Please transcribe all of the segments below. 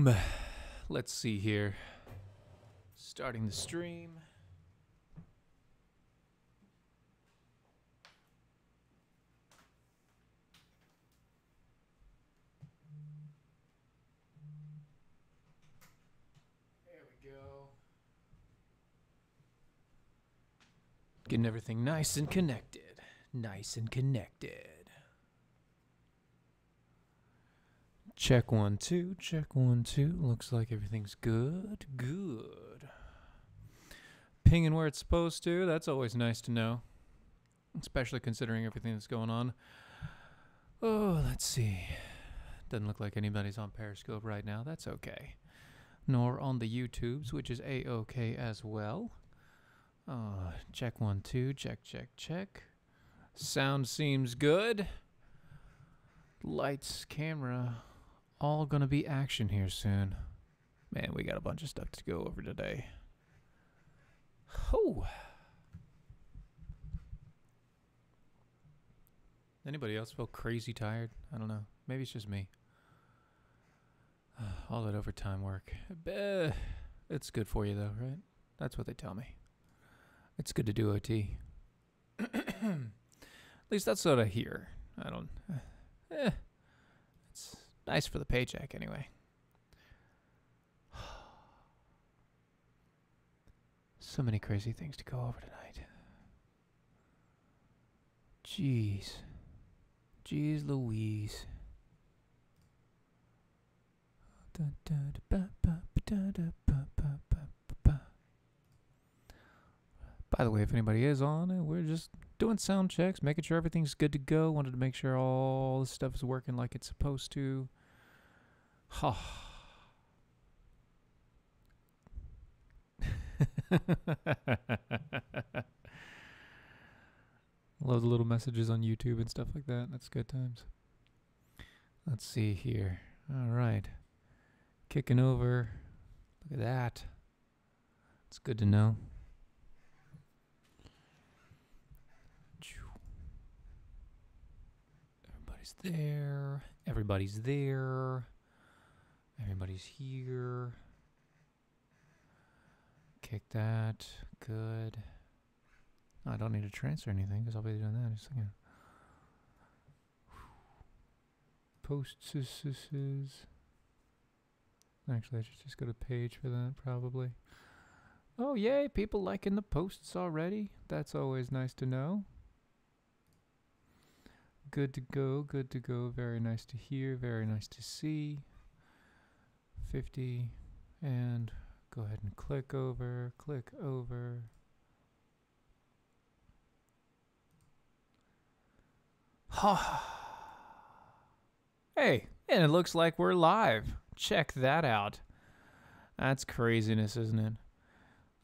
Boom! Let's see here. Starting the stream. There we go. Getting everything nice and connected. Nice and connected. Check 1 2, check 1 2. Looks like everything's good. Good. Pinging where it's supposed to. That's always nice to know. Especially considering everything that's going on. Oh, let's see. Doesn't look like anybody's on Periscope right now. That's okay. Nor on the YouTubes, which is A-OK as well. Check 1 2, check, check, check. Sound seems good. Lights, camera, all gonna be action here soon. Man, we got a bunch of stuff to go over today. Oh. Anybody else feel crazy tired? I don't know. Maybe it's just me. All that overtime work. It's good for you though, right? That's what they tell me. It's good to do OT. At least that's what I hear. I don't... It's nice for the paycheck anyway. So many crazy things to go over tonight. Jeez. Jeez Louise. By the way, if anybody is on, we're just doing sound checks, making sure everything's good to go. Wanted to make sure all the stuff is working like it's supposed to. Love the little messages on YouTube and stuff like that. That's good times. Let's see here. All right. Kicking over. Look at that. It's good to know. Everybody's there. Everybody's there. Everybody's here. Kick that. Good. I don't need to transfer anything because I'll be doing that in a second. Posts. Actually, I should just go to page for that, probably. Oh, yay. People liking the posts already. That's always nice to know. Good to go. Good to go. Very nice to hear. Very nice to see. 50. And go ahead and click over. Click over. Hey, and it looks like we're live. Check that out. That's craziness, isn't it?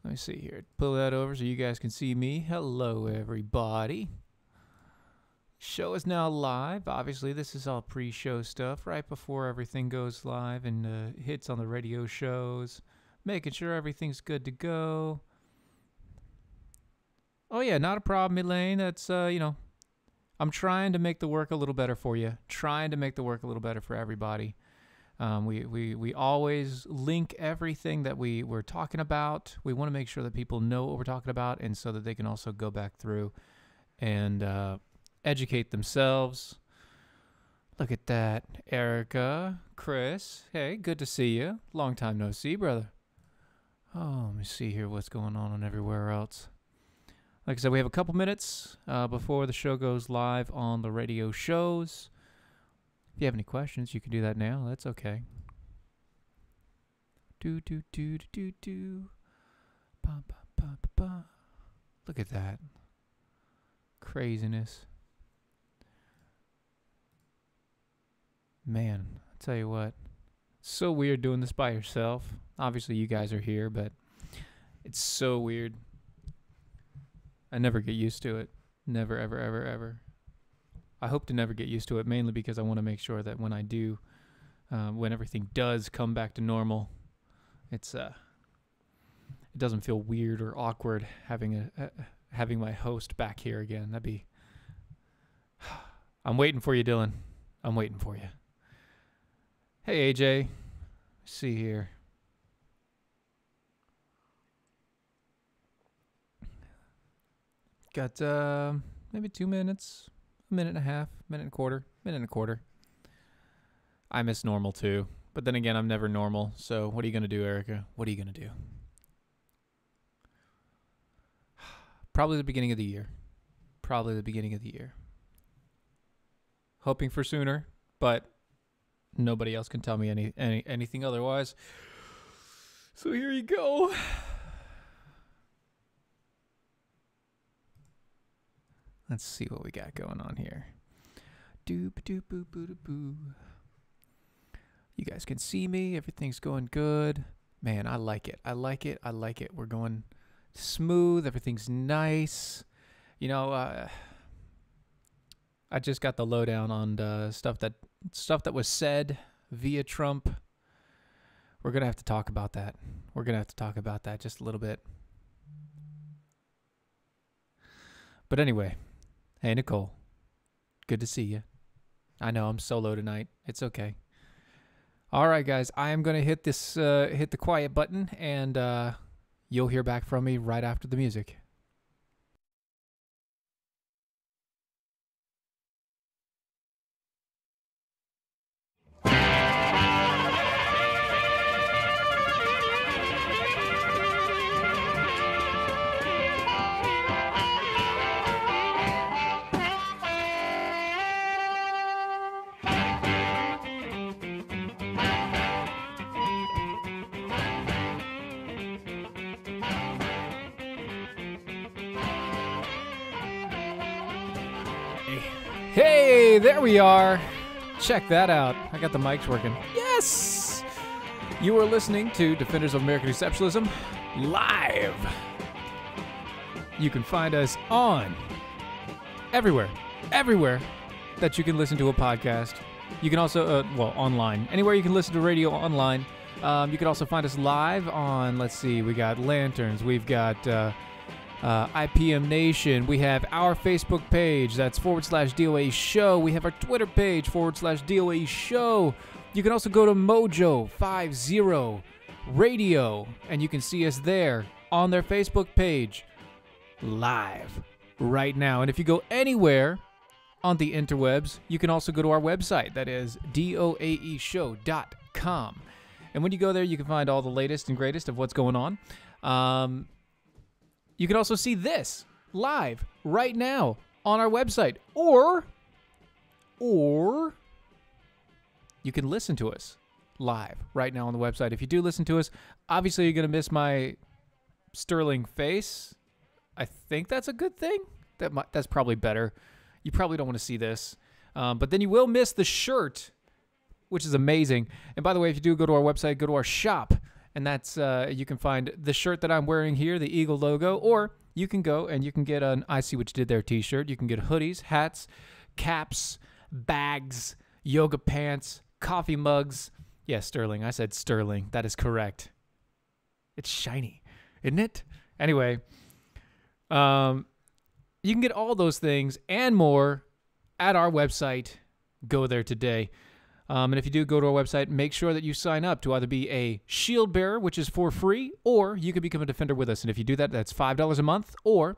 Let me see here. Pull that over so you guys can see me. Hello, everybody. Show is now live. Obviously, this is all pre-show stuff right before everything goes live and hits on the radio shows. Making sure everything's good to go. Oh, yeah, not a problem, Elaine. That's, you know, I'm trying to make the work a little better for you. Trying to make the work a little better for everybody. We always link everything that we're talking about. We want to make sure that people know what we're talking about and so that they can also go back through and educate themselves. Look at that. Erica, Chris. Hey, good to see you. Long time no see, brother. Oh, let me see here what's going on everywhere else. Like I said, we have a couple minutes before the show goes live on the radio shows. If you have any questions, you can do that now. That's okay. Do. Ba, ba, ba, ba, ba. Look at that. Craziness. Man, I'll tell you what. It's so weird doing this by yourself. Obviously, you guys are here, but it's so weird. I never get used to it. Never, ever, ever, ever. I hope to never get used to it, mainly because I want to make sure that when I do, when everything does come back to normal, it's it doesn't feel weird or awkward having having my host back here again. That'd be. I'm waiting for you, Dylan. I'm waiting for you. Hey, AJ. see here. Got maybe 2 minutes, a minute and a half, minute and a quarter, minute and a quarter. I miss normal too. But then again, I'm never normal. So what are you going to do, Erica? What are you going to do? Probably the beginning of the year. Probably the beginning of the year. Hoping for sooner, but nobody else can tell me anything otherwise. So here you go. Let's see what we got going on here. Doop doop boop boop boo. You guys can see me. Everything's going good. Man, I like it. I like it. I like it. We're going smooth. Everything's nice. You know, I just got the lowdown on stuff that was said via Trump. We're gonna have to talk about that. We're gonna have to talk about that just a little bit. But anyway, hey Nicole, good to see you. I know I'm solo tonight. It's okay. All right, guys, I am gonna hit the quiet button, and you'll hear back from me right after the music. Hey, there we are. Check that out. I got the mics working. Yes! You are listening to Defenders of American Exceptionalism live. You can find us on everywhere that you can listen to a podcast. You can also, online. Anywhere you can listen to radio online. You can also find us live on, let's see, we got Lanterns, we've got IPM Nation. We have our Facebook page. That's /DOA Show. We have our Twitter page /DOA Show. You can also go to Mojo 50 Radio, and you can see us there on their Facebook page live right now. And if you go anywhere on the interwebs, you can also go to our website. That is doaeshow.com. And when you go there, you can find all the latest and greatest of what's going on. You can also see this live right now on our website, or you can listen to us live right now on the website. If you do listen to us, obviously you're going to miss my sterling face. I think that's a good thing. That's probably better. You probably don't want to see this, but then you will miss the shirt, which is amazing. And by the way, if you do go to our website, go to our shop. And that's, you can find the shirt that I'm wearing here, the Eagle logo, or you can go and you can get an I See What You Did There t-shirt. You can get hoodies, hats, caps, bags, yoga pants, coffee mugs. Yeah, sterling. I said sterling. That is correct. It's shiny, isn't it? Anyway, you can get all those things and more at our website. Go there today. And if you do go to our website, make sure that you sign up to either be a shield bearer, which is for free, or you can become a defender with us. And if you do that, that's $5 a month or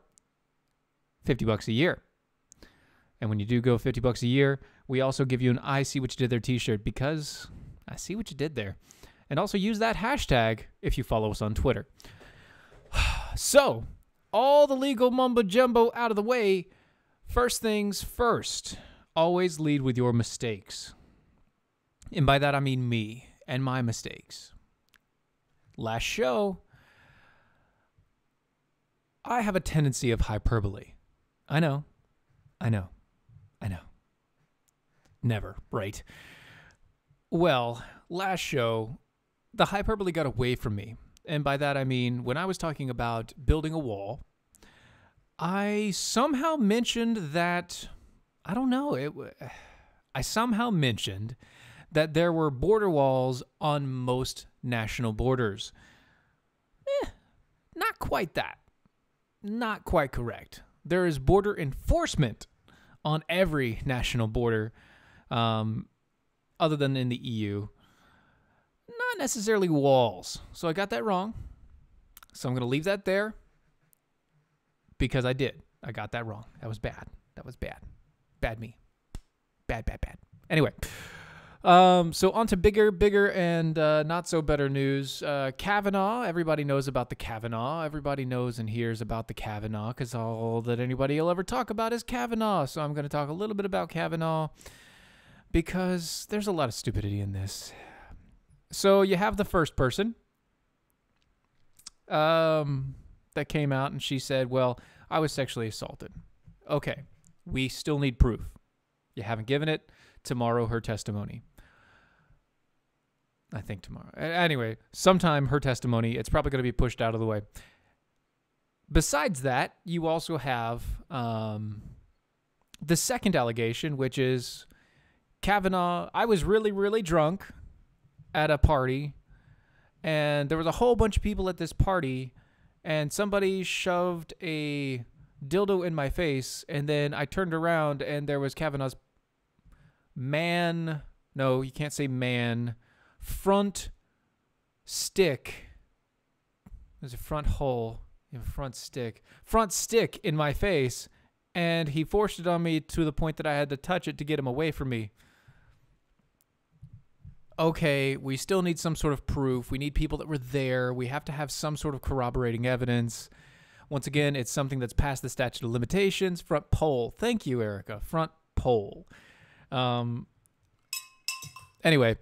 $50 a year. And when you do go $50 a year, we also give you an I See What You Did There t-shirt, because I see what you did there. And also use that hashtag if you follow us on Twitter. So, all the legal mumbo jumbo out of the way. First things first, always lead with your mistakes. And by that, I mean me and my mistakes. Last show, I have a tendency of hyperbole. I know. Never, right? Well, last show, the hyperbole got away from me. And by that, I mean, when I was talking about building a wall, I somehow mentioned that, I don't know, I somehow mentioned that there were border walls on most national borders. Not quite that. Not quite correct. There is border enforcement on every national border, other than in the EU. not necessarily walls. So I got that wrong. So I'm going to leave that there because I did. I got that wrong. That was bad. That was bad. Bad me. Bad. Anyway, so on to bigger and not so better news. Kavanaugh, everybody knows about the Kavanaugh. Everybody knows and hears about the Kavanaugh because all that anybody will ever talk about is Kavanaugh. So I'm going to talk a little bit about Kavanaugh because there's a lot of stupidity in this. So you have the first person that came out and she said, well, I was sexually assaulted. Okay, we still need proof. You haven't given it. Tomorrow, her testimony. I think tomorrow. Anyway, sometime her testimony, it's probably going to be pushed out of the way. Besides that, you also have the second allegation, which is Kavanaugh. I was really, really drunk at a party, and there was a whole bunch of people at this party, and somebody shoved a dildo in my face, and then I turned around, and there was Kavanaugh's no, you can't say front stick. There's a front hole. You have a front stick in my face, and he forced it on me to the point that I had to touch it to get him away from me. Okay, we still need some sort of proof. We need people that were there. We have to have some sort of corroborating evidence. Once again, it's something that's past the statute of limitations. Front pole. Thank you, Erica. Front pole. Anyway,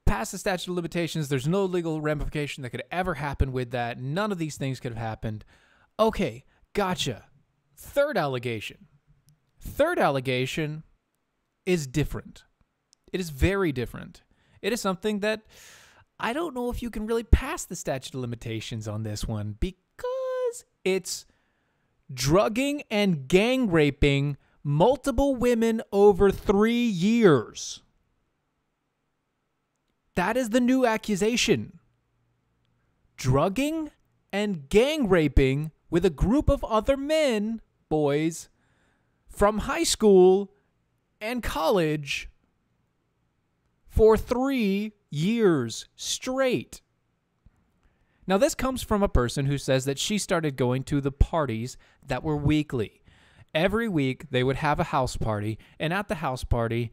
past the statute of limitations, there's no legal ramification that could ever happen with that. None of these things could have happened. Okay, gotcha. Third allegation. Third allegation is different. It is very different. It is something that I don't know if you can really pass the statute of limitations on this one because it's drugging and gang raping multiple women over 3 years. That is the new accusation. Drugging and gang raping with a group of other men, boys, from high school and college for 3 years straight. Now, this comes from a person who says that she started going to the parties that were weekly. Every week, they would have a house party, and at the house party,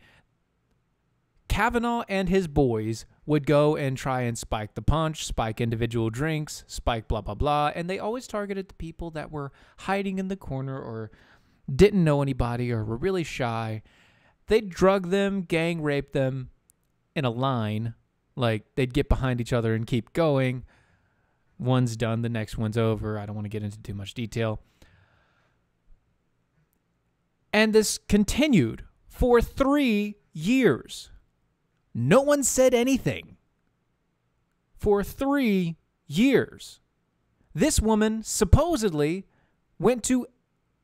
Kavanaugh and his boys would go and try and spike the punch, spike individual drinks, spike blah, blah, blah, and they always targeted the people that were hiding in the corner or didn't know anybody or were really shy. They'd drug them, gang rape them in a line, like they'd get behind each other and keep going. One's done, the next one's over. I don't want to get into too much detail. And this continued for 3 years. No one said anything. For 3 years. This woman supposedly went to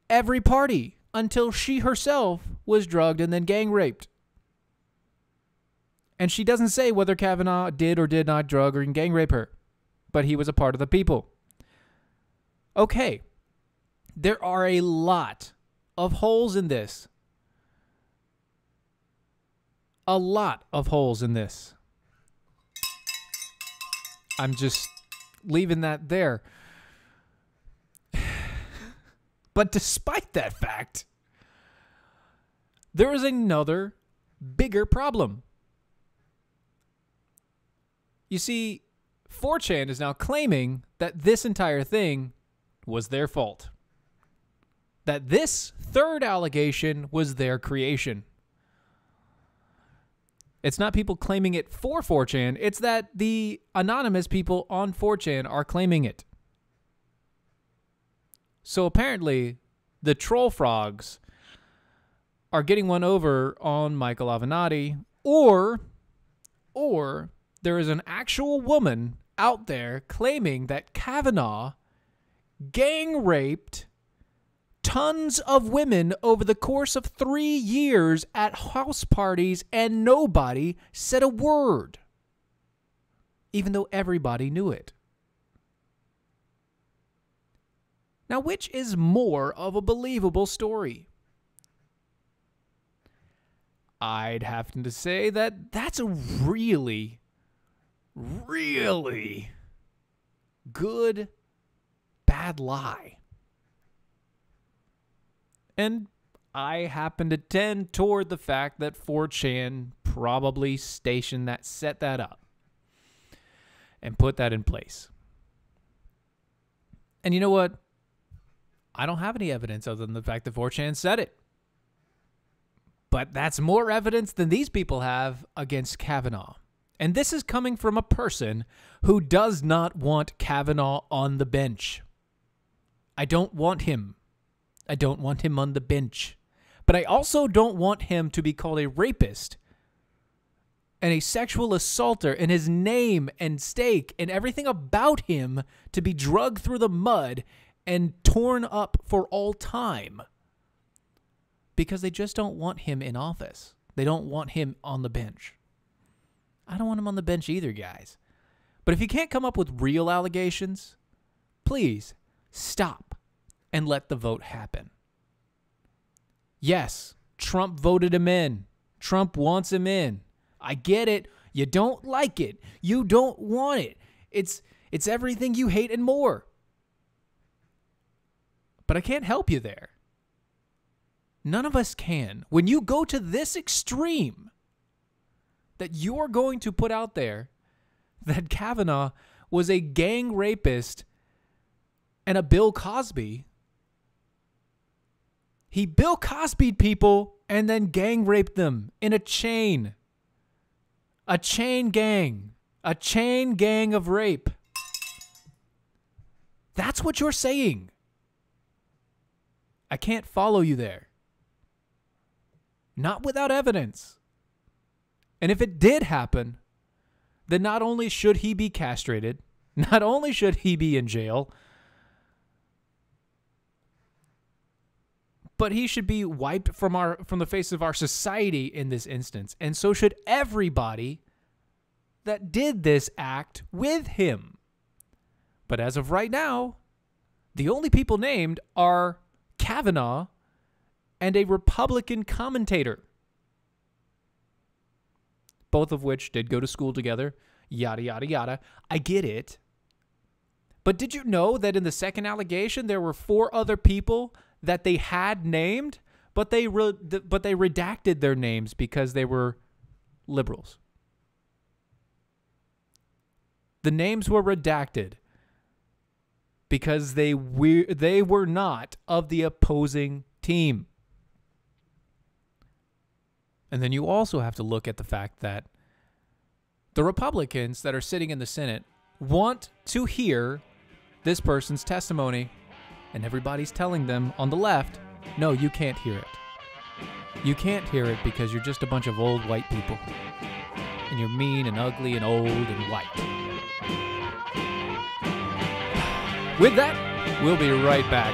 every party until she herself was drugged and then gang raped. And she doesn't say whether Kavanaugh did or did not drug or gang rape her, but he was a part of the people. Okay, there are a lot of holes in this. A lot of holes in this. I'm just leaving that there. But despite that fact, there is another bigger problem. You see, 4chan is now claiming that this entire thing was their fault. That this third allegation was their creation. It's not people claiming it for 4chan. It's that the anonymous people on 4chan are claiming it. So apparently, the troll frogs are getting one over on Michael Avenatti, or there is an actual woman out there claiming that Kavanaugh gang raped tons of women over the course of 3 years at house parties, and nobody said a word, even though everybody knew it. Now, which is more of a believable story? I'd have to say that that's a really, really good, bad lie. And I happen to tend toward the fact that 4chan probably set that up and put that in place. And you know what? I don't have any evidence other than the fact that 4chan said it. But that's more evidence than these people have against Kavanaugh. And this is coming from a person who does not want Kavanaugh on the bench. I don't want him. I don't want him on the bench. But I also don't want him to be called a rapist and a sexual assaulter, and his name and stake and everything about him to be dragged through the mud and torn up for all time. Because they just don't want him in office. They don't want him on the bench. I don't want him on the bench either, guys. But if you can't come up with real allegations, please stop and let the vote happen. Yes, Trump voted him in. Trump wants him in. I get it. You don't like it. You don't want it. It's everything you hate and more. But I can't help you there. None of us can. When you go to this extreme that you're going to put out there that Kavanaugh was a gang rapist and a Bill Cosby, he Bill Cosby'd people and then gang raped them in a chain. A chain gang. A chain gang of rape. That's what you're saying. I can't follow you there. Not without evidence. And if it did happen, then not only should he be castrated, not only should he be in jail, but he should be wiped from the face of our society in this instance. And so should everybody that did this act with him. But as of right now, the only people named are Kavanaugh and a Republican commentator, both of which did go to school together, yada, yada, yada. I get it. But did you know that in the second allegation, there were 4 other people that they had named, but they redacted their names because they were liberals? The names were redacted because they were not of the opposing team. And then you also have to look at the fact that the Republicans that are sitting in the Senate want to hear this person's testimony, and everybody's telling them on the left, no, you can't hear it. You can't hear it because you're just a bunch of old white people. And you're mean and ugly and old and white. With that, we'll be right back.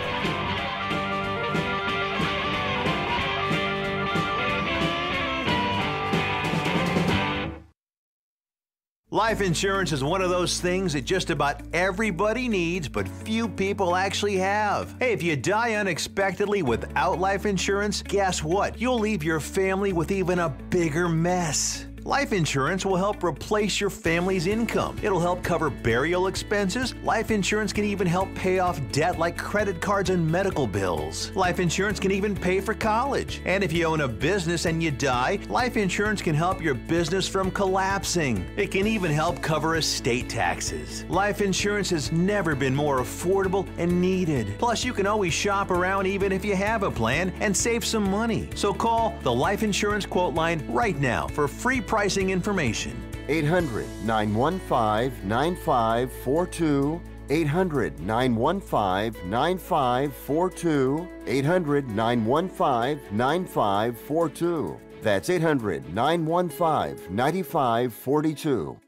Life insurance is one of those things that just about everybody needs, but few people actually have. Hey, if you die unexpectedly without life insurance, guess what? You'll leave your family with even a bigger mess. Life insurance will help replace your family's income. It'll help cover burial expenses. Life insurance can even help pay off debt like credit cards and medical bills. Life insurance can even pay for college. And if you own a business and you die, life insurance can help your business from collapsing. It can even help cover estate taxes. Life insurance has never been more affordable and needed. Plus, you can always shop around even if you have a plan and save some money. So call the Life Insurance Quote Line right now for free pricing information. 800-915-9542. 800-915-9542. 800-915-9542. That's 800-915-9542.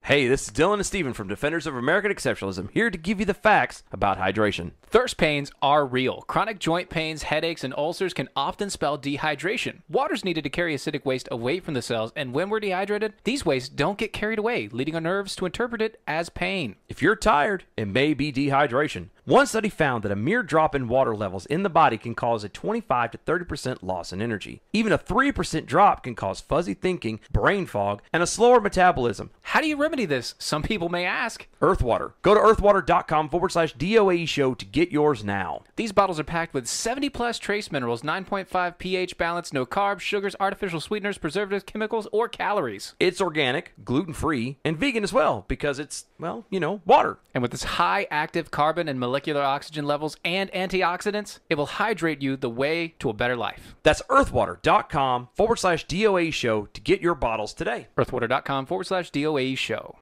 Hey, this is Dylan and Steven from Defenders of American Exceptionalism, here to give you the facts about hydration. Thirst pains are real. Chronic joint pains, headaches, and ulcers can often spell dehydration. Water's needed to carry acidic waste away from the cells, and when we're dehydrated, these wastes don't get carried away, leading our nerves to interpret it as pain. If you're tired, it may be dehydration. One study found that a mere drop in water levels in the body can cause a 25 to 30% loss in energy. Even a 3% drop can cause fuzzy thinking, brain fog, and a slower metabolism. How do you remedy this? Some people may ask. Earthwater. Go to earthwater.com/DOAE show to get yours now. These bottles are packed with 70 plus trace minerals, 9.5 pH balance, no carbs, sugars, artificial sweeteners, preservatives, chemicals, or calories. It's organic, gluten-free, and vegan as well because it's, well, water. And with its high active carbon and molecular oxygen levels and antioxidants, it will hydrate you the way to a better life. That's earthwater.com/DOAE show to get your bottles today. earthwater.com/DOAE show.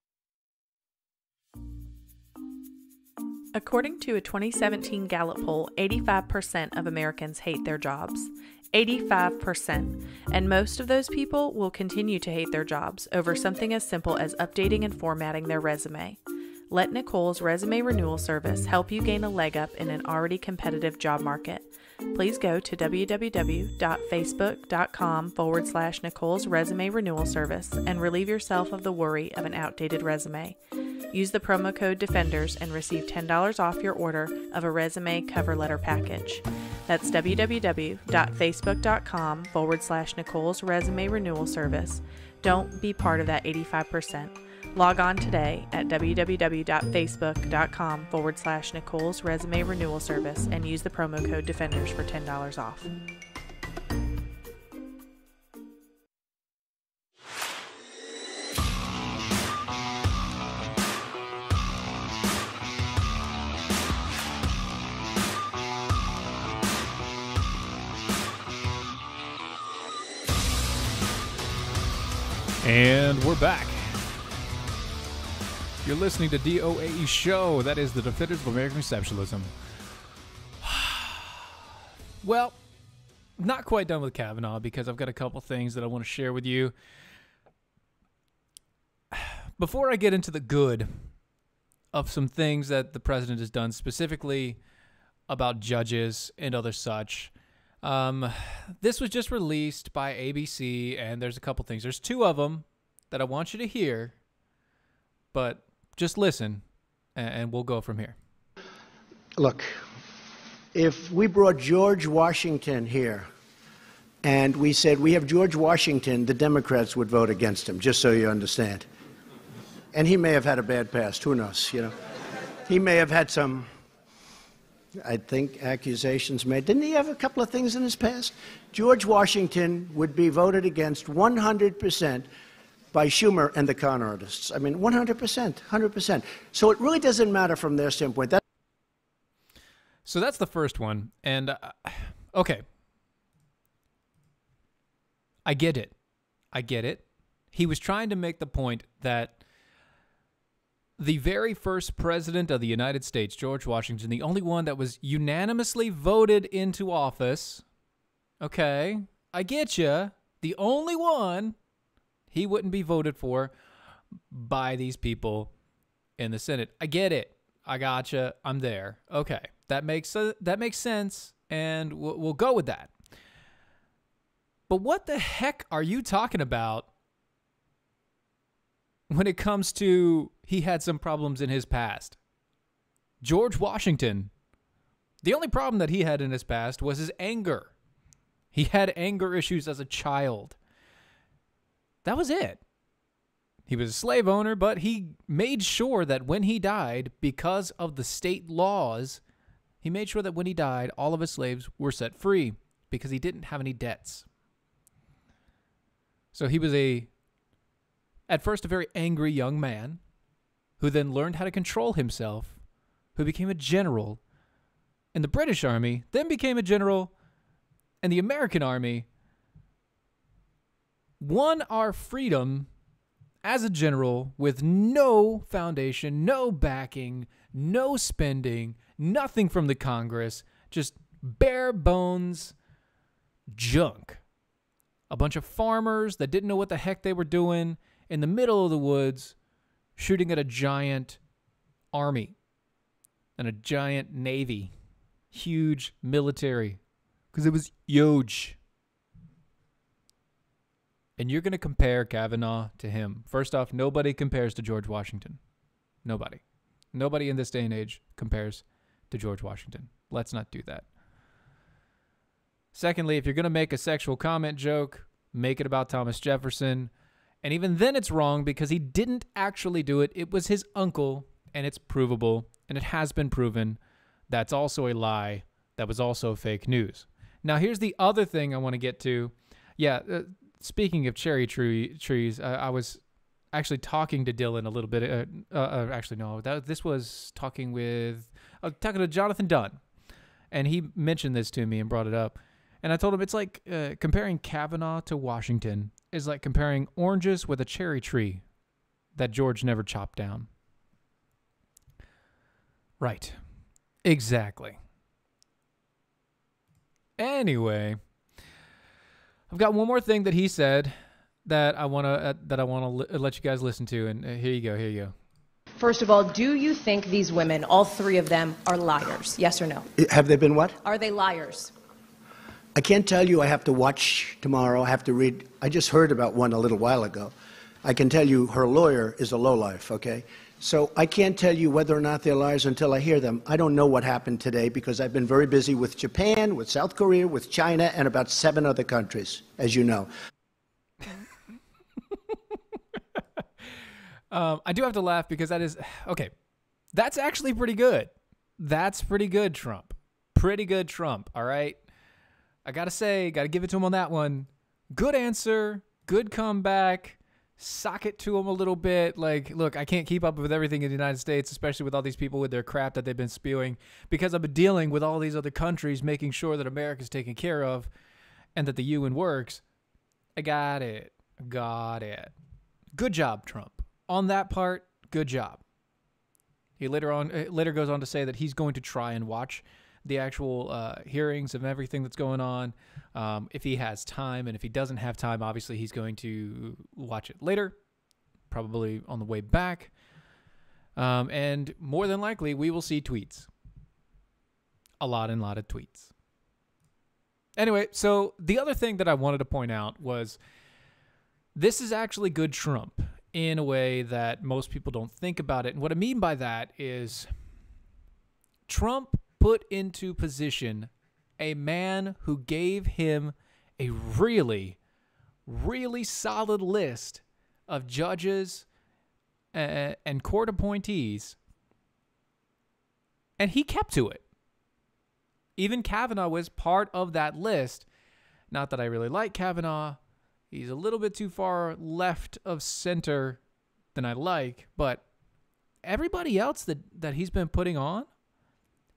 According to a 2017 Gallup poll, 85% of Americans hate their jobs. 85%. And most of those people will continue to hate their jobs over something as simple as updating and formatting their resume. Let Nicole's resume renewal service help you gain a leg up in an already competitive job market. Please go to www.facebook.com/Nicole's resume renewal service and relieve yourself of the worry of an outdated resume. Use the promo code DEFENDERS and receive $10 off your order of a resume cover letter package. That's www.facebook.com/Nicole's resume renewal service. Don't be part of that 85%. Log on today at www.facebook.com/Nicole's resume renewal service and use the promo code DEFENDERS for $10 off. And we're back. You're listening to DOAE Show. That is the Defenders of American Exceptionalism. Well, not quite done with Kavanaugh because I've got a couple things that I want to share with you. Before I get into the good of some things that the president has done, specifically about judges and other such, this was just released by ABC, and there's a couple things. There's two of them that I want you to hear, but just listen, and we'll go from here. Look, if we brought George Washington here and we said we have George Washington, the Democrats would vote against him, just so you understand. And he may have had a bad past, who knows, He may have had some, I think, accusations made. Didn't he have a couple of things in his past? George Washington would be voted against 100% by Schumer and the con artists. I mean, 100%, 100%. So it really doesn't matter from their standpoint. So that's the first one. And, okay. I get it. He was trying to make the point that the very first president of the United States, George Washington, the only one that was unanimously voted into office, okay, I get you, the only one, he wouldn't be voted for by these people in the Senate. I get it. I gotcha. I'm there. Okay, that makes sense, and we'll go with that. But what the heck are you talking about when it comes to he had some problems in his past? George Washington, the only problem that he had in his past was his anger. He had anger issues as a child. That was it. He was a slave owner, but he made sure that when he died, because of the state laws, he made sure that when he died, all of his slaves were set free because he didn't have any debts. So he was at first a very angry young man who then learned how to control himself, who became a general in the British Army, then became a general in the American Army, won our freedom as a general with no foundation, no backing, no spending, nothing from the Congress, just bare bones junk. A bunch of farmers that didn't know what the heck they were doing in the middle of the woods shooting at a giant army. and a giant navy. Huge military. Because it was huge. And you're going to compare Kavanaugh to him. First off, nobody compares to George Washington. Nobody. Nobody in this day and age compares to George Washington. Let's not do that. Secondly, if you're going to make a sexual comment joke, make it about Thomas Jefferson. And even then it's wrong because he didn't actually do it. It was his uncle, and it's provable, and it has been proven. That's also a lie. That was also fake news. Now, here's the other thing I want to get to. Yeah, speaking of cherry trees, I was actually talking to Dylan a little bit. Actually, no, this was talking to Jonathan Dunn. And he mentioned this to me and brought it up. And I told him it's like comparing Kavanaugh to Washington is like comparing oranges with a cherry tree that George never chopped down. Right. Exactly. Anyway, I've got one more thing that he said that I want to let you guys listen to, and here you go. First of all, do you think these women, all three of them, are liars? Yes or no? Have they been what? Are they liars? I can't tell you. I have to watch tomorrow. I have to read. I just heard about one a little while ago. I can tell you her lawyer is a lowlife, okay? So I can't tell you whether or not they're liars until I hear them. I don't know what happened today because I've been very busy with Japan, with South Korea, with China, and about 7 other countries, as you know. I do have to laugh because that is, okay, that's actually pretty good. That's pretty good, Trump. Pretty good, Trump, all right? I got to give it to him on that one. Good answer, good comeback. Sock it to him a little bit. Like, look, I can't keep up with everything in the United States, especially with all these people with their crap that they've been spewing, because I've been dealing with all these other countries, making sure that America's taken care of and that the UN works. I got it. Good job, Trump. On that part, good job. He later goes on to say that he's going to try and watch the actual hearings of everything that's going on if he has time. And if he doesn't have time, obviously he's going to watch it later, probably on the way back. And more than likely, we will see tweets. A lot of tweets. Anyway, so the other thing that I wanted to point out was this is actually good Trump in a way that most people don't think about it. And what I mean by that is Trump put into position a man who gave him a really, really solid list of judges and court appointees, and he kept to it. Even Kavanaugh was part of that list. Not that I really like Kavanaugh. He's a little bit too far left of center than I like, but everybody else that he's been putting on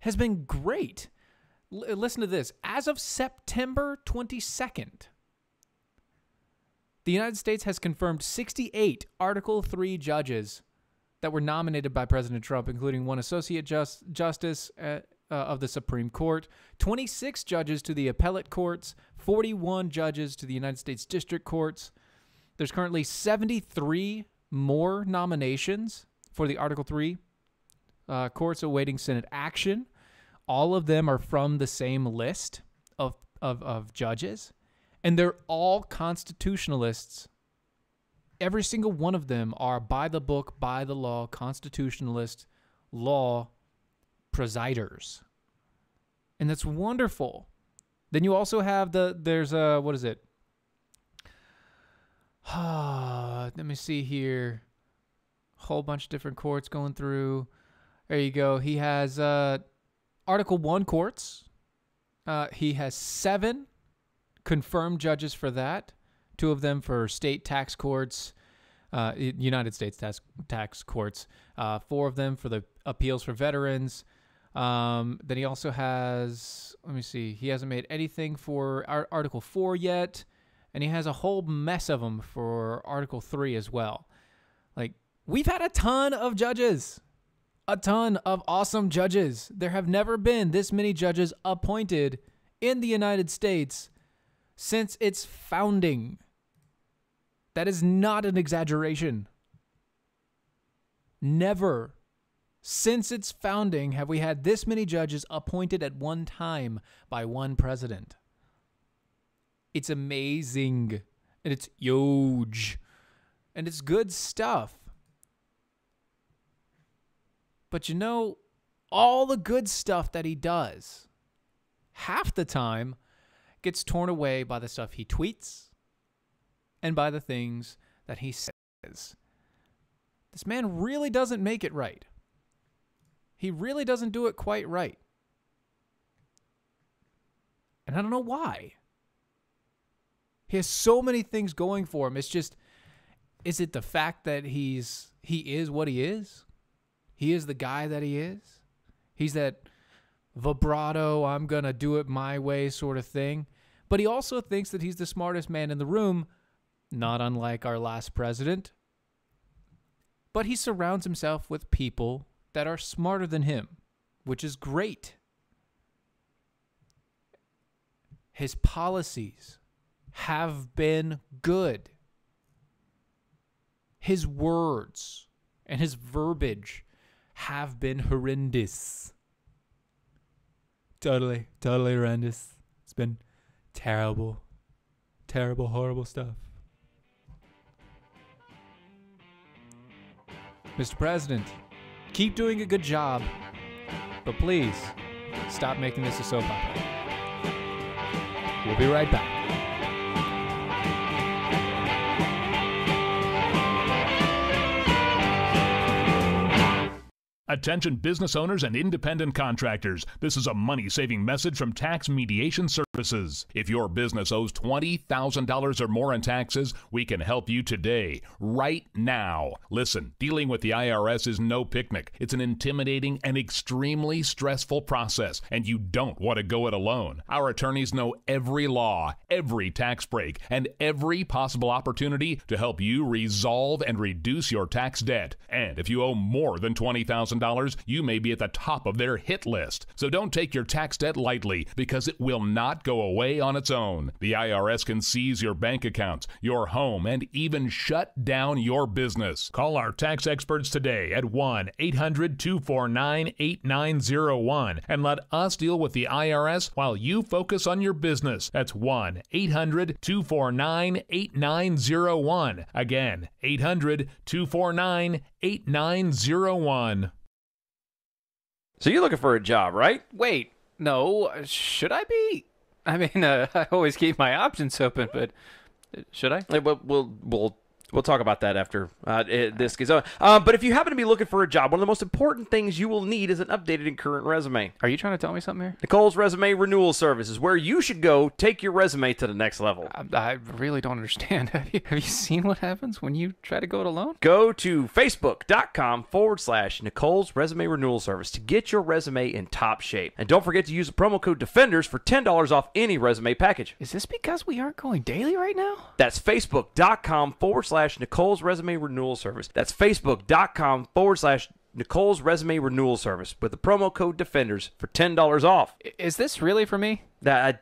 has been great. Listen to this. As of September 22nd, the United States has confirmed 68 Article 3 judges that were nominated by President Trump, including one associate justice of the Supreme Court, 26 judges to the appellate courts, 41 judges to the United States district courts. There's currently 73 more nominations for the Article 3 courts awaiting Senate action. All of them are from the same list of judges, and they're all constitutionalists. Every single one of them are by the book, by the law, constitutionalist law presiders. And that's wonderful. Then you also have what is it? Let me see here. Whole bunch of different courts going through. There you go. He has Article 1 courts. He has 7 confirmed judges for that. 2 of them for state tax courts, United States tax courts. 4 of them for the appeals for veterans. Then he also has, let me see, he hasn't made anything for Article 4 yet. And he has a whole mess of them for Article 3 as well. Like, we've had a ton of judges. A ton of awesome judges. There have never been this many judges appointed in the United States since its founding. That is not an exaggeration. Never since its founding have we had this many judges appointed at one time by one president. It's amazing, and it's huge, and it's good stuff. But you know, all the good stuff that he does, half the time, gets torn away by the stuff he tweets and by the things that he says. This man really doesn't make it right. He really doesn't do it quite right. And I don't know why. He has so many things going for him. It's just, is it the fact that he is what he is? He is the guy that he is? He's that vibrato, I'm going to do it my way sort of thing. But he also thinks that he's the smartest man in the room, not unlike our last president. But he surrounds himself with people that are smarter than him, which is great. His policies have been good. His words and his verbiage have been horrendous. Totally horrendous. It's been terrible, horrible stuff. Mr. President, keep doing a good job, but please stop making this a soap opera. We'll be right back. Attention business owners and independent contractors. This is a money-saving message from Tax Mediation Services. If your business owes $20,000 or more in taxes, we can help you today, right now. Listen, dealing with the IRS is no picnic. It's an intimidating and extremely stressful process, and you don't want to go it alone. Our attorneys know every law, every tax break, and every possible opportunity to help you resolve and reduce your tax debt. And if you owe more than $20,000, you may be at the top of their hit list. So don't take your tax debt lightly, because it will not go away on its own. The IRS can seize your bank accounts, your home, and even shut down your business. Call our tax experts today at 1-800-249-8901 and let us deal with the IRS while you focus on your business. That's 1-800-249-8901. Again, 800-249-8901. So you're looking for a job, right? Wait, no, should I be? I mean, I always keep my options open, but should I? We'll talk about that after this gets on. But if you happen to be looking for a job, one of the most important things you will need is an updated and current resume. Are you trying to tell me something here? Nicole's Resume Renewal Service is where you should go take your resume to the next level. I really don't understand. Have you seen what happens when you try to go it alone? Go to facebook.com/Nicole's Resume Renewal Service to get your resume in top shape. And don't forget to use the promo code Defenders for $10 off any resume package. Is this because we aren't going daily right now? That's facebook.com/Nicole's Resume Renewal Service. That's facebook.com/Nicole's Resume Renewal Service with the promo code Defenders for $10 off. Is this really for me? I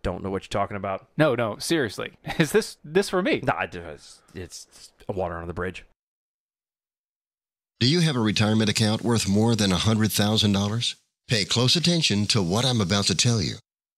don't know what you're talking about. No, seriously. Is this for me? No, it's water under the bridge. Do you have a retirement account worth more than $100,000? Pay close attention to what I'm about to tell you.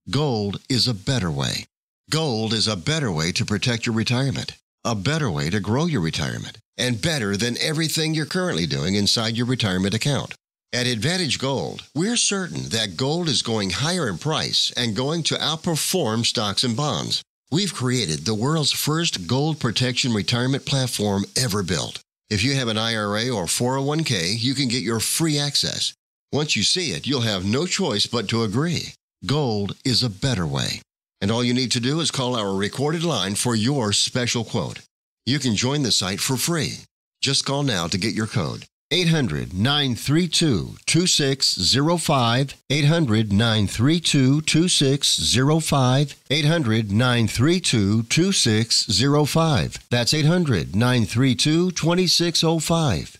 Gold is a better way. Gold is a better way to protect your retirement, a better way to grow your retirement, and better than everything you're currently doing inside your retirement account. At Advantage Gold, we're certain that gold is going higher in price and going to outperform stocks and bonds. We've created the world's first gold protection retirement platform ever built. If you have an IRA or 401k, you can get your free access. Once you see it, you'll have no choice but to agree. Gold is a better way. And all you need to do is call our recorded line for your special quote. You can join the site for free. Just call now to get your code. 800-932-2605, 800-932-2605, 800-932-2605. That's 800-932-2605.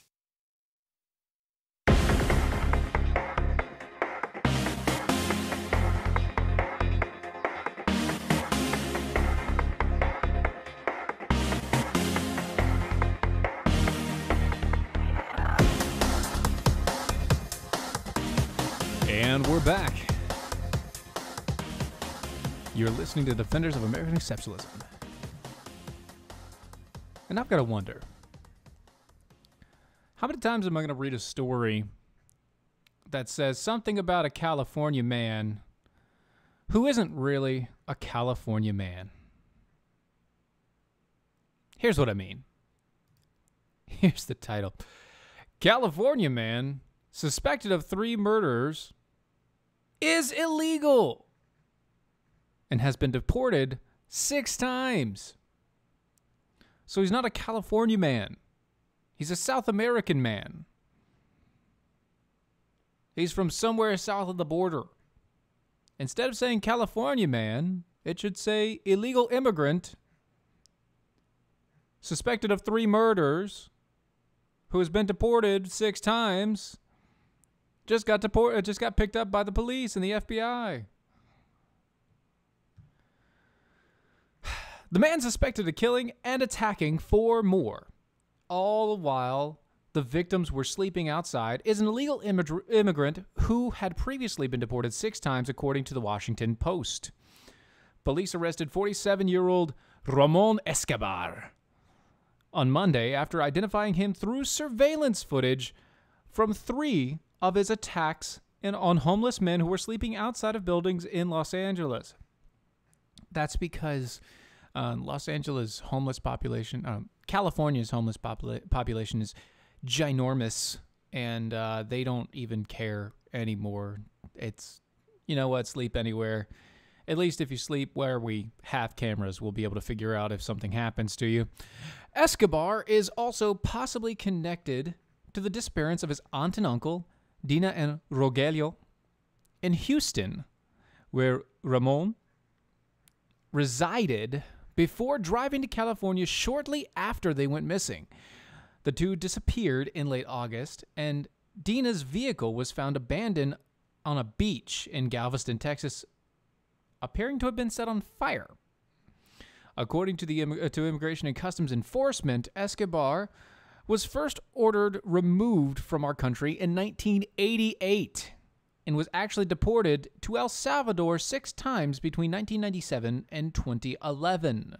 And we're back. You're listening to Defenders of American Exceptionalism. And I've got to wonder, how many times am I going to read a story that says something about a California man who isn't really a California man? Here's what I mean. Here's the title. California man suspected of 3 murders is illegal and has been deported 6 times. So he's not a California man. He's a South American man. He's from somewhere south of the border. Instead of saying California man, it should say illegal immigrant suspected of 3 murders who has been deported 6 times. Just got picked up by the police and the FBI. The man suspected of killing and attacking 4 more, all the while the victims were sleeping outside, is an illegal immigrant who had previously been deported 6 times, according to the Washington Post. Police arrested 47-year-old Ramon Escobar on Monday after identifying him through surveillance footage from 3 of his attacks on homeless men who were sleeping outside of buildings in Los Angeles. That's because Los Angeles homeless population, California's homeless population is ginormous, and they don't even care anymore. It's, you know what, sleep anywhere. At least if you sleep where we have cameras, we'll be able to figure out if something happens to you. Escobar is also possibly connected to the disappearance of his aunt and uncle, Dina and Rogelio, in Houston, where Ramon resided before driving to California shortly after they went missing. The 2 disappeared in late August, and Dina's vehicle was found abandoned on a beach in Galveston, Texas, appearing to have been set on fire. According to to Immigration and Customs Enforcement, Escobar was first ordered removed from our country in 1988 and was actually deported to El Salvador 6 times between 1997 and 2011.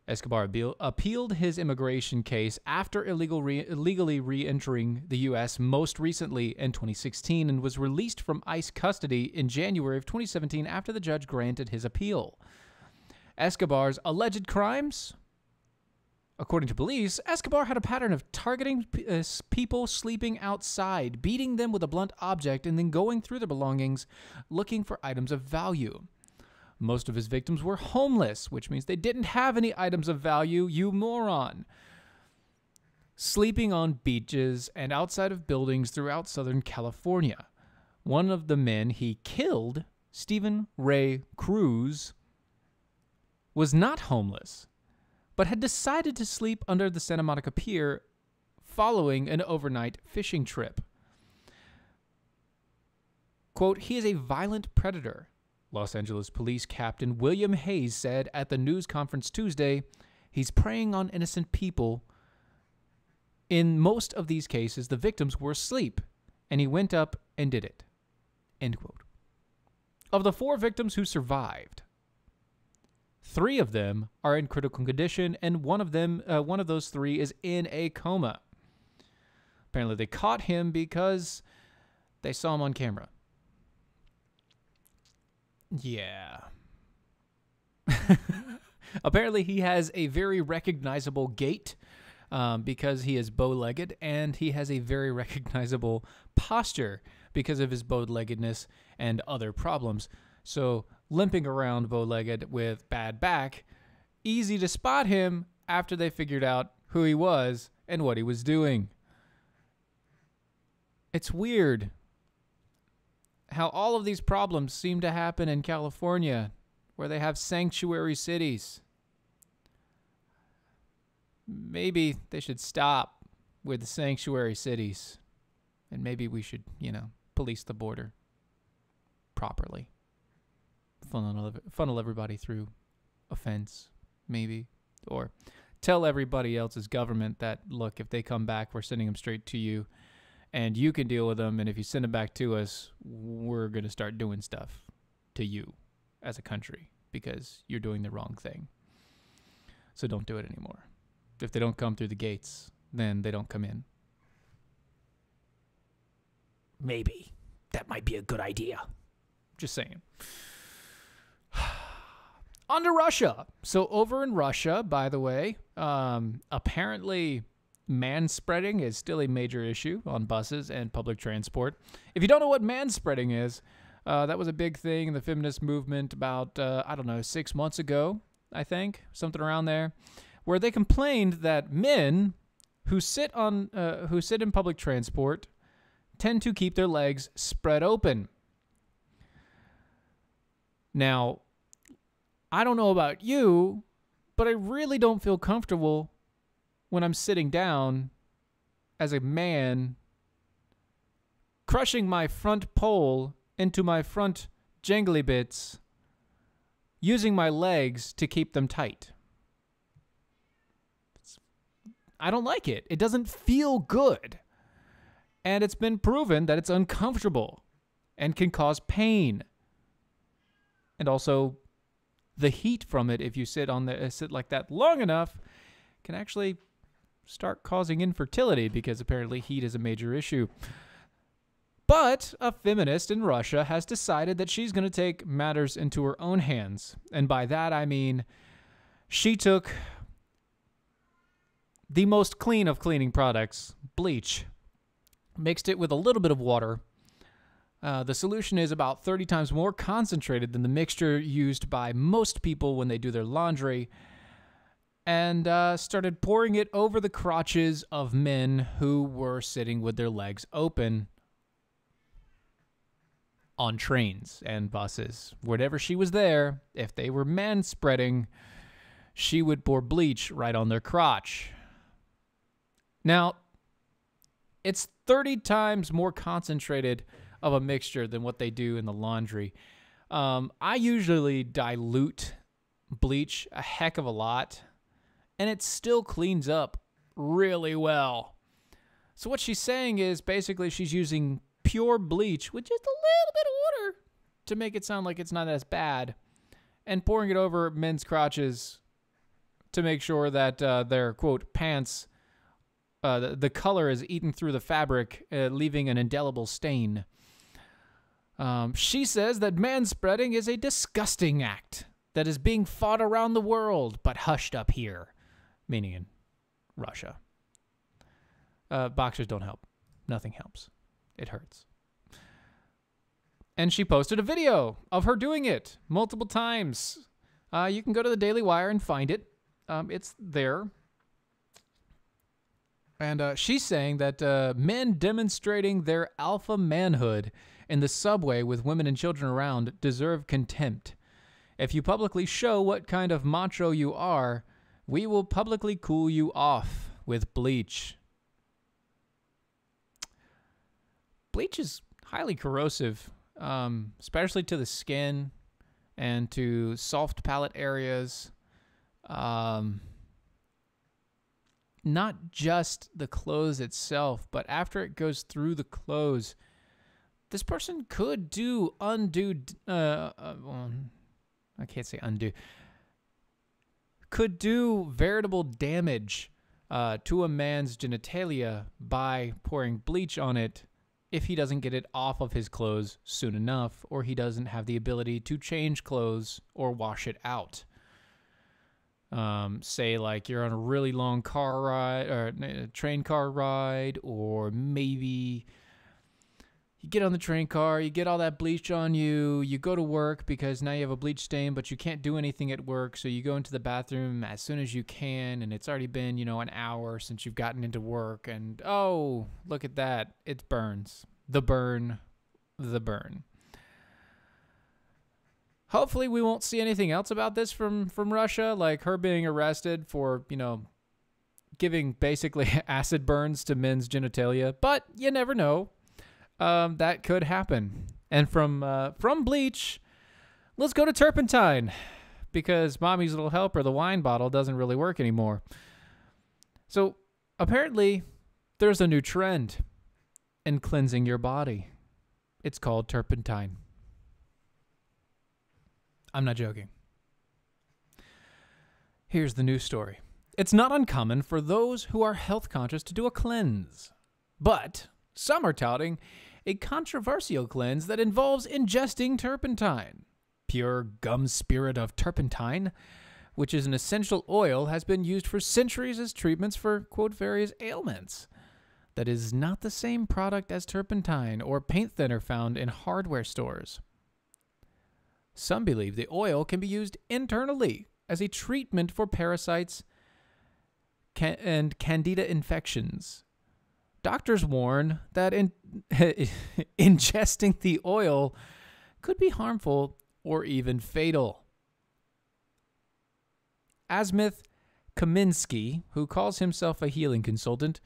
Escobar appealed his immigration case after illegally re-entering the U.S. most recently in 2016 and was released from ICE custody in January of 2017 after the judge granted his appeal. Escobar's alleged crimes? According to police, Escobar had a pattern of targeting people sleeping outside, beating them with a blunt object, and then going through their belongings looking for items of value. Most of his victims were homeless, which means they didn't have any items of value, you moron. Sleeping on beaches and outside of buildings throughout Southern California. One of the men he killed, Stephen Ray Cruz, was not homeless, but had decided to sleep under the Santa Monica Pier following an overnight fishing trip. Quote, he is a violent predator, Los Angeles Police Captain William Hayes said at the news conference Tuesday. He's preying on innocent people. In most of these cases, the victims were asleep, and he went up and did it. End quote. Of the 4 victims who survived, 3 of them are in critical condition, and one of those 3 is in a coma. Apparently, they caught him because they saw him on camera. Yeah. Apparently, he has a very recognizable gait because he is bow-legged, and he has a very recognizable posture because of his bow-leggedness and other problems. So, limping around bow-legged with bad back, easy to spot him after they figured out who he was and what he was doing. It's weird how all of these problems seem to happen in California, where they have sanctuary cities. Maybe they should stop with the sanctuary cities, and maybe we should, police the border properly. Funnel everybody through a fence, maybe, or tell everybody else's government that, look, if they come back, we're sending them straight to you, and you can deal with them. And if you send them back to us, we're going to start doing stuff to you as a country because you're doing the wrong thing. So don't do it anymore. If they don't come through the gates, then they don't come in. Maybe that might be a good idea. Just saying. On to Russia. So over in Russia, by the way, apparently manspreading is still a major issue on buses and public transport. If you don't know what manspreading is, that was a big thing in the feminist movement about, 6 months ago, I think, something around there, where they complained that men who sit in public transport tend to keep their legs spread open. Now, I don't know about you, but I really don't feel comfortable when I'm sitting down as a man, crushing my front pole into my front jangly bits, using my legs to keep them tight. I don't like it. It doesn't feel good. And it's been proven that it's uncomfortable and can cause pain. And also, the heat from it, if you sit like that long enough, can actually start causing infertility because apparently heat is a major issue. But a feminist in Russia has decided that she's going to take matters into her own hands. And by that, I mean she took the most clean of cleaning products, bleach, mixed it with a little bit of water. The solution is about 30 times more concentrated than the mixture used by most people when they do their laundry, and started pouring it over the crotches of men who were sitting with their legs open on trains and buses. Whenever she was there, if they were manspreading, she would pour bleach right on their crotch. Now, it's 30 times more concentrated of a mixture than what they do in the laundry. I usually dilute bleach a heck of a lot, and it still cleans up really well. So what she's saying is basically she's using pure bleach with just a little bit of water to make it sound like it's not as bad, and pouring it over men's crotches to make sure that their, quote, pants, the color is eaten through the fabric, leaving an indelible stain. She says that manspreading is a disgusting act that is being fought around the world, but hushed up here, meaning in Russia. Boxers don't help. Nothing helps. It hurts. And she posted a video of her doing it multiple times. You can go to the Daily Wire and find it. It's there. And she's saying that men demonstrating their alpha manhood in the subway with women and children around deserve contempt. If you publicly show what kind of macho you are, we will publicly cool you off with bleach. Bleach is highly corrosive, especially to the skin and to soft palate areas. Not just the clothes itself, but after it goes through the clothes, this person could do could do veritable damage to a man's genitalia by pouring bleach on it if he doesn't get it off of his clothes soon enough, or he doesn't have the ability to change clothes or wash it out. Say like you're on a really long car ride or a train car ride, or maybe you get on the train car, you get all that bleach on you, you go to work because now you have a bleach stain, but you can't do anything at work, so you go into the bathroom as soon as you can, and it's already been, an hour since you've gotten into work, and oh, look at that, it burns. The burn. Hopefully we won't see anything else about this from Russia, like her being arrested for, giving basically acid burns to men's genitalia, but you never know. That could happen. And from bleach, let's go to Turpentine, because Mommy's Little Helper, the wine bottle, doesn't really work anymore. So apparently there's a new trend. and cleansing your body. It's called turpentine. I'm not joking. Here's the news story. It's not uncommon for those who are health conscious to do a cleanse, but some are touting a controversial cleanse that involves ingesting turpentine. Pure gum spirit of turpentine, which is an essential oil, has been used for centuries as treatments for, quote, various ailments. That is not the same product as turpentine or paint thinner found in hardware stores. Some believe the oil can be used internally as a treatment for parasites and candida infections. Doctors warn that ingesting the oil could be harmful or even fatal. Asmith Kaminsky, who calls himself a healing consultant,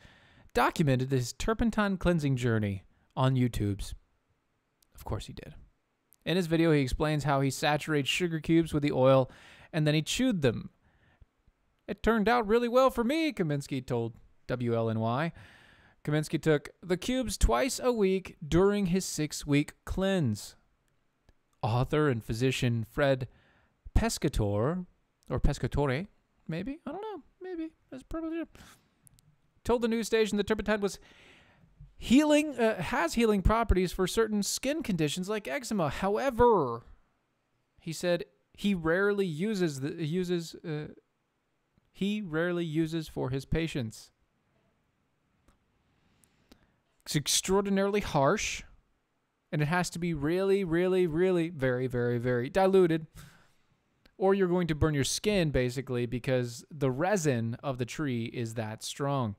documented his turpentine cleansing journey on YouTube's. Of course he did. In his video, he explains how he saturates sugar cubes with the oil and then he chewed them. It turned out really well for me, Kaminsky told WLNY. Kaminsky took the cubes twice a week during his 6-week cleanse. Author and physician Fred Pescatore, or Pescatore, maybe? I don't know. Maybe. That's probably it. Told the news station that turpentine was has healing properties for certain skin conditions like eczema. However, he said he rarely uses for his patients. It's extraordinarily harsh, and it has to be really, really, really very, very, very diluted, or you're going to burn your skin, basically, because the resin of the tree is that strong.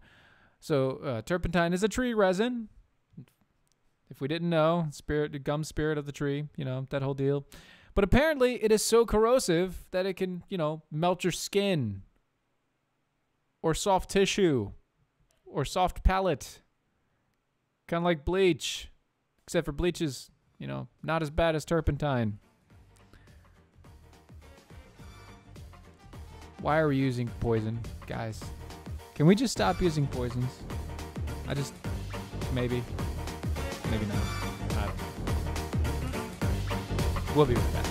So turpentine is a tree resin. If we didn't know, gum spirit of the tree, that whole deal. But apparently it is so corrosive that it can, melt your skin or soft tissue or soft palate. Kind of like bleach, except for bleach is, not as bad as turpentine. Why are we using poison, guys? Can we just stop using poisons? Maybe not. I don't know. We'll be right back.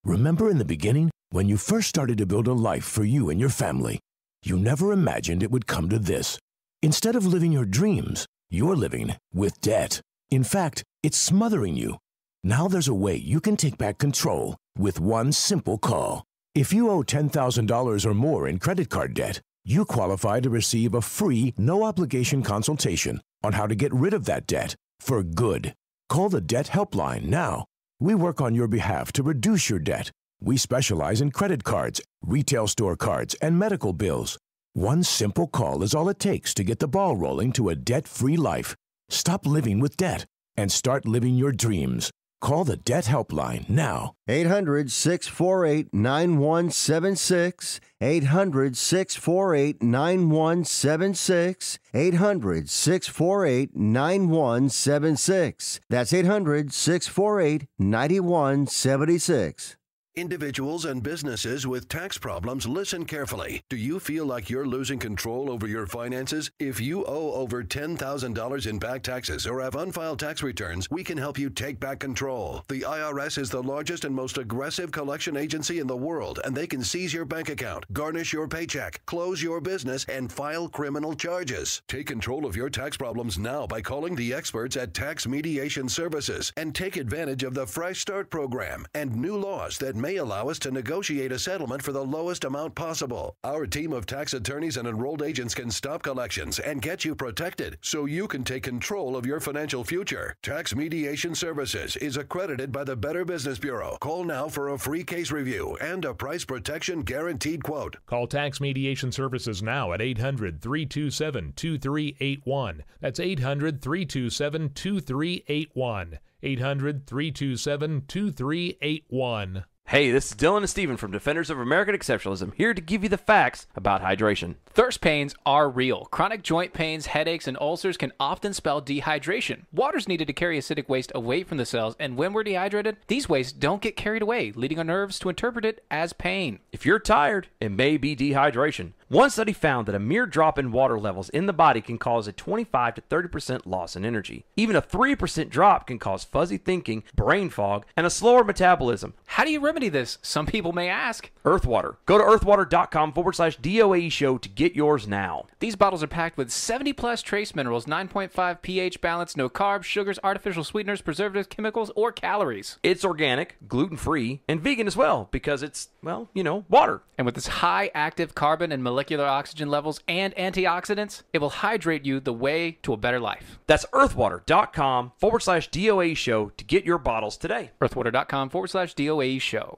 Remember in the beginning, when you first started to build a life for you and your family, you never imagined it would come to this. Instead of living your dreams, you're living with debt. In fact, it's smothering you. Now there's a way you can take back control with one simple call. If you owe $10,000 or more in credit card debt, you qualify to receive a free, no-obligation consultation on how to get rid of that debt for good. Call the Debt Helpline now. We work on your behalf to reduce your debt. We specialize in credit cards, retail store cards, and medical bills. One simple call is all it takes to get the ball rolling to a debt-free life. Stop living with debt and start living your dreams. Call the Debt Helpline now. 800-648-9176. 800-648-9176. 800-648-9176. That's 800-648-9176. Individuals and businesses with tax problems, listen carefully. Do you feel like you're losing control over your finances? If you owe over $10,000 in back taxes or have unfiled tax returns, we can help you take back control. The IRS is the largest and most aggressive collection agency in the world, and they can seize your bank account, garnish your paycheck, close your business, and file criminal charges. Take control of your tax problems now by calling the experts at Tax Mediation Services and take advantage of the Fresh Start program and new laws that may allow us to negotiate a settlement for the lowest amount possible. Our team of tax attorneys and enrolled agents can stop collections and get you protected so you can take control of your financial future. Tax Mediation Services is accredited by the Better Business Bureau. Call now for a free case review and a price protection guaranteed quote. Call Tax Mediation Services now at 800-327-2381. That's 800-327-2381. 800-327-2381. Hey, this is Dylan and Steven from Defenders of American Exceptionalism, here to give you the facts about hydration. Thirst pains are real. Chronic joint pains, headaches, and ulcers can often spell dehydration. Water's needed to carry acidic waste away from the cells, and when we're dehydrated, these wastes don't get carried away, leading our nerves to interpret it as pain. If you're tired, it may be dehydration. One study found that a mere drop in water levels in the body can cause a 25 to 30% loss in energy. Even a 3% drop can cause fuzzy thinking, brain fog, and a slower metabolism. How do you remedy this? Some people may ask. Earthwater. Go to earthwater.com/DOAE show to get yours now. These bottles are packed with 70 plus trace minerals, 9.5 pH balance, no carbs, sugars, artificial sweeteners, preservatives, chemicals, or calories. It's organic, gluten-free, and vegan as well because it's, well, you know, water. And with its high active carbon and molecular oxygen levels and antioxidants, it will hydrate you the way to a better life. That's earthwater.com/DOAE show to get your bottles today. Earthwater.com/DOAE show.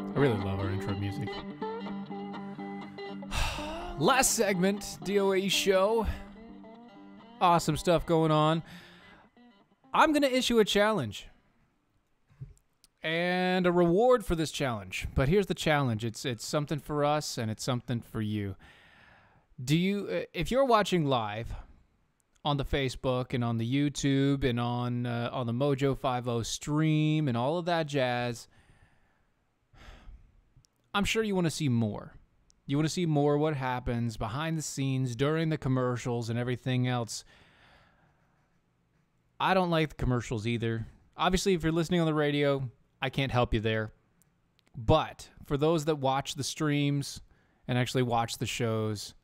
I really love our intro music. Last segment, DOAE show. Awesome stuff going on. I'm going to issue a challenge and a reward for this challenge. But here's the challenge. It's something for us and it's something for you. If you're watching live on the Facebook and on the YouTube and on the Mojo 50 stream and all of that jazz, I'm sure you want to see more. You want to see more what happens behind the scenes during the commercials and everything else. I don't like the commercials either. Obviously, if you're listening on the radio, I can't help you there. But for those that watch the streams and actually watch the shows,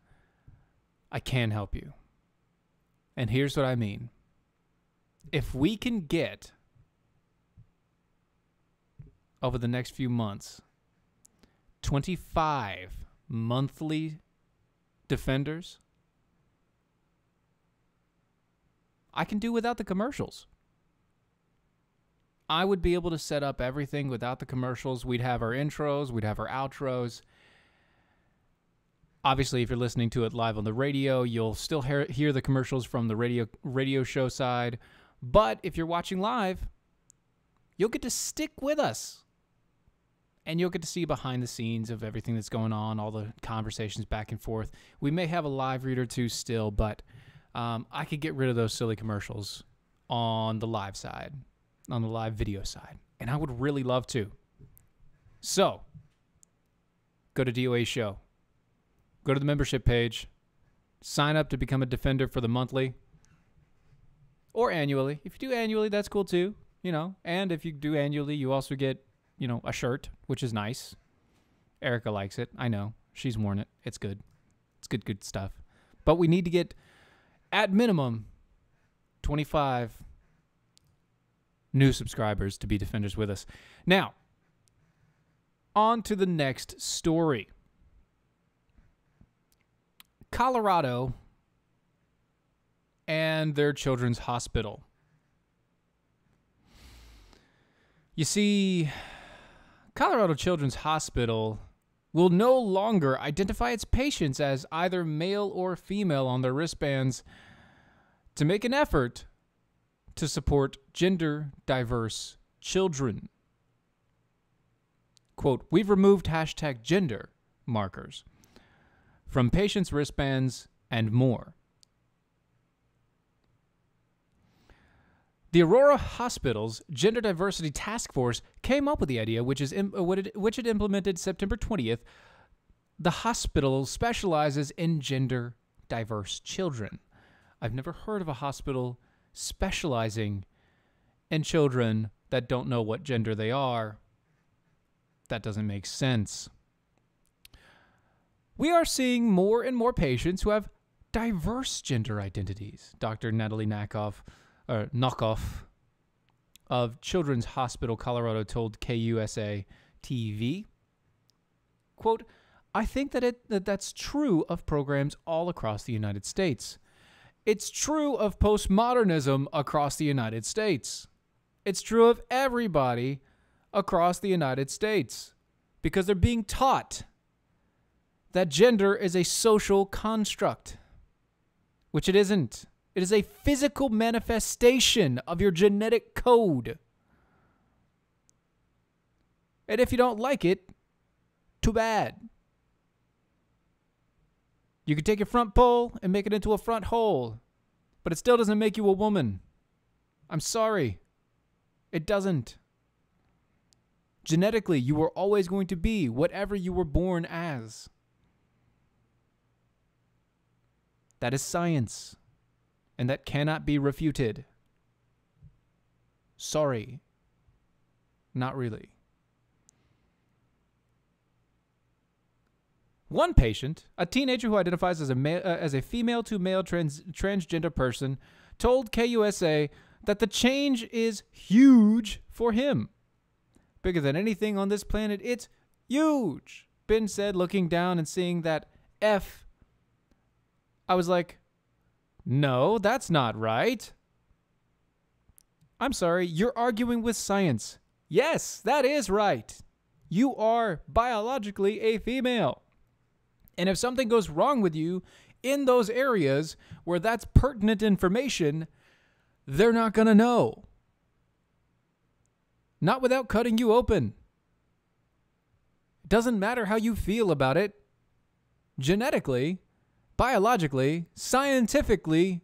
I can help you. And here's what I mean. If we can get, over the next few months, 25 monthly Defenders, I can do without the commercials. I would be able to set up everything without the commercials. We'd have our intros, we'd have our outros. Obviously, if you're listening to it live on the radio, you'll still hear the commercials from the radio show side. But if you're watching live, you'll get to stick with us. And you'll get to see behind the scenes of everything that's going on, all the conversations back and forth. We may have a live read or two still, but I could get rid of those silly commercials on the live side, on the live video side. And I would really love to. So, go to DOA Show. Go to the membership page. Sign up to become a Defender for the monthly or annually. If you do annually, that's cool too. You know, and if you do annually, you also get, you know, a shirt, which is nice. Erica likes it. I know. She's worn it. It's good. It's good stuff. But we need to get, at minimum, 25 new subscribers to be Defenders with us. Now, on to the next story. Colorado and their children's hospital. You see, Colorado Children's Hospital will no longer identify its patients as either male or female on their wristbands to make an effort to support gender-diverse children. Quote, "We've removed #gender markers from patients' wristbands and more." The Aurora Hospital's Gender Diversity Task Force came up with the idea, which it implemented September 20th. The hospital specializes in gender-diverse children. I've never heard of a hospital specializing in children that don't know what gender they are. That doesn't make sense. We are seeing more and more patients who have diverse gender identities, Dr. Natalie Knockoff of Children's Hospital Colorado told KUSA TV. Quote, "I think that's true of programs all across the United States. It's true of postmodernism across the United States. It's true of everybody across the United States because they're being taught that gender is a social construct, which it isn't. It is a physical manifestation of your genetic code. And if you don't like it, too bad. You can take your front pole and make it into a front hole, but it still doesn't make you a woman. I'm sorry. It doesn't. Genetically, you were always going to be whatever you were born as. That is science, and that cannot be refuted. Sorry. Not really. One patient, a teenager who identifies as a female to male transgender person, told KUSA that the change is huge for him. Bigger than anything on this planet, it's huge, Ben said, looking down and seeing that F. I was like, no, that's not right. I'm sorry, you're arguing with science. Yes, that is right. You are biologically a female. And if something goes wrong with you in those areas where that's pertinent information, they're not going to know. Not without cutting you open. It doesn't matter how you feel about it. Genetically, biologically, scientifically,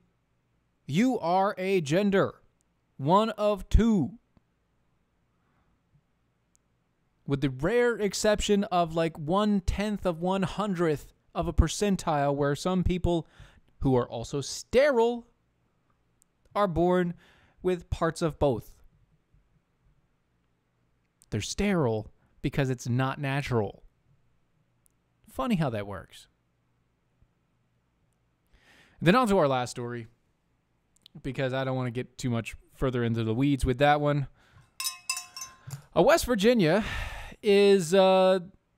you are a gender. One of two. With the rare exception of like 1/10 of 100th of a percentile where some people who are also sterile are born with parts of both. They're sterile because it's not natural. Funny how that works. Then on to our last story, because I don't want to get too much further into the weeds with that one. West Virginia is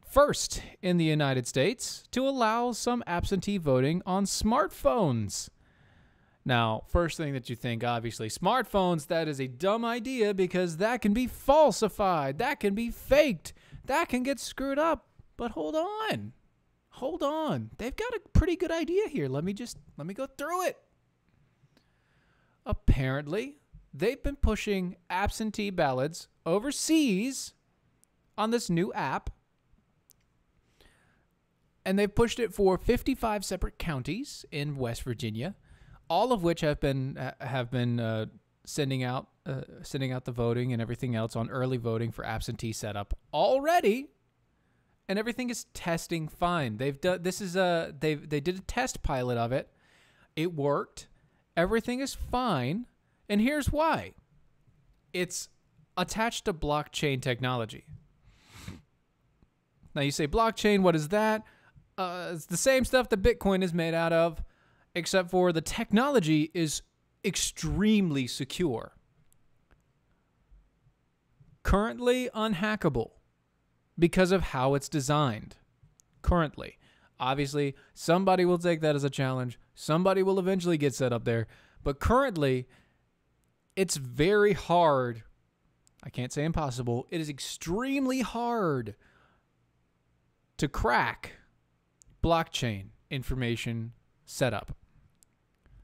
first in the United States to allow some absentee voting on smartphones. Now, first thing that you think, obviously, smartphones, that is a dumb idea because that can be falsified, that can be faked, that can get screwed up. But hold on. Hold on. They've got a pretty good idea here. Let me go through it. Apparently, they've been pushing absentee ballots overseas on this new app, and they've pushed it for 55 separate counties in West Virginia, all of which have been sending out the voting and everything else on early voting for absentee setup already, and everything is testing fine. They did a test pilot of it. It worked. Everything is fine, and here's why. It's attached to blockchain technology. Now you say blockchain, what is that? It's the same stuff that Bitcoin is made out of, except for the technology is extremely secure. Currently unhackable because of how it's designed. Currently. Obviously, somebody will take that as a challenge. Somebody will eventually get set up there. But currently, it's very hard. I can't say impossible. It is extremely hard to crack blockchain information setup.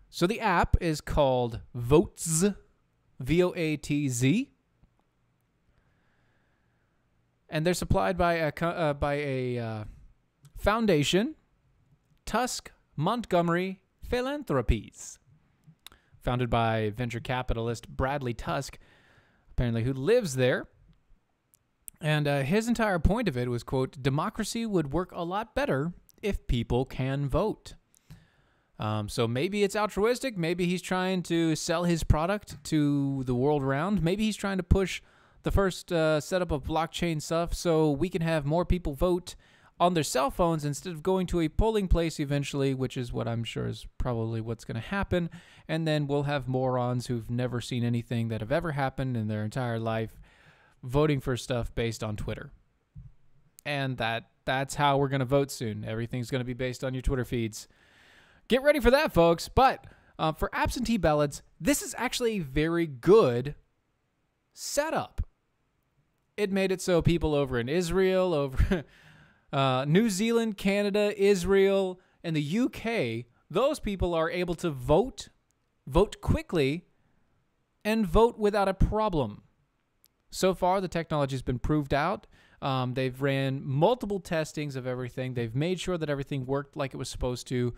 So the app is called Votes, V-O-A-T-Z, and they're supplied by a foundation, Tusk Montgomery Philanthropies, founded by venture capitalist Bradley Tusk, apparently, who lives there. And his entire point of it was, quote, democracy would work a lot better if people can vote. So maybe it's altruistic. Maybe he's trying to sell his product to the world around. Maybe he's trying to push the first setup of blockchain stuff so we can have more people vote on their cell phones instead of going to a polling place eventually, which is what I'm sure is probably what's going to happen. And then we'll have morons who've never seen anything that have ever happened in their entire life voting for stuff based on Twitter. And that's how we're going to vote soon. Everything's going to be based on your Twitter feeds. Get ready for that, folks. But for absentee ballots, this is actually a very good setup. It made it so people over in Israel, over New Zealand, Canada, Israel, and the UK, those people are able to vote quickly, and vote without a problem. So far, the technology has been proved out. They've ran multiple testings of everything. They've made sure that everything worked like it was supposed to.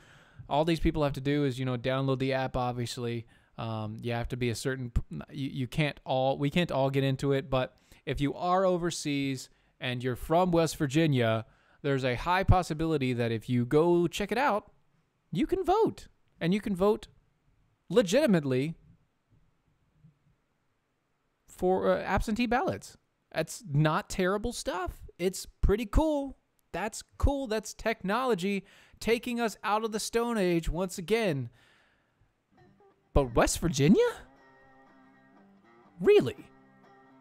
All these people have to do is, download the app, obviously. You have to be a certain, we can't all get into it, but if you are overseas and you're from West Virginia, there's a high possibility that if you go check it out, you can vote. And you can vote legitimately for absentee ballots. That's not terrible stuff. It's pretty cool. That's cool. That's technology taking us out of the Stone Age once again. But West Virginia? Really?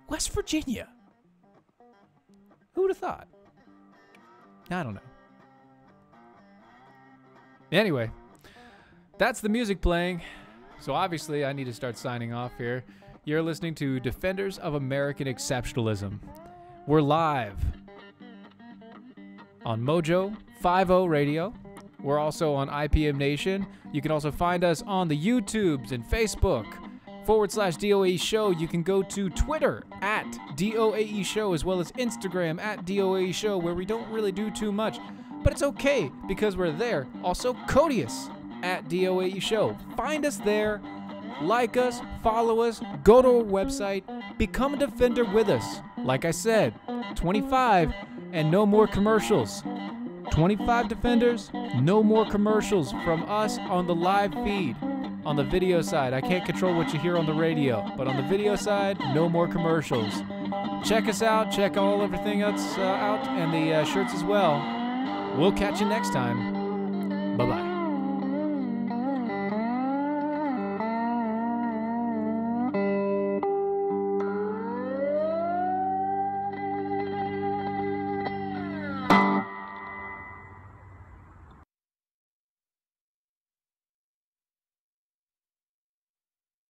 West Virginia? Who would have thought? I don't know. Anyway, that's the music playing. So obviously I need to start signing off here. You're listening to Defenders of American Exceptionalism. We're live on Mojo 50 Radio. We're also on IPM Nation. You can also find us on the YouTubes and Facebook /DOAE Show. You can go to Twitter at DOAE Show, as well as Instagram at DOAE Show, where we don't really do too much, but it's okay because we're there. Also, Codius at DOAE Show. Find us there. Like us, follow us, go to our website, become a defender with us. Like I said, 25 and no more commercials. 25 defenders, no more commercials from us on the live feed. On the video side, I can't control what you hear on the radio, but on the video side, no more commercials. Check us out, check everything else out, and the shirts as well. We'll catch you next time.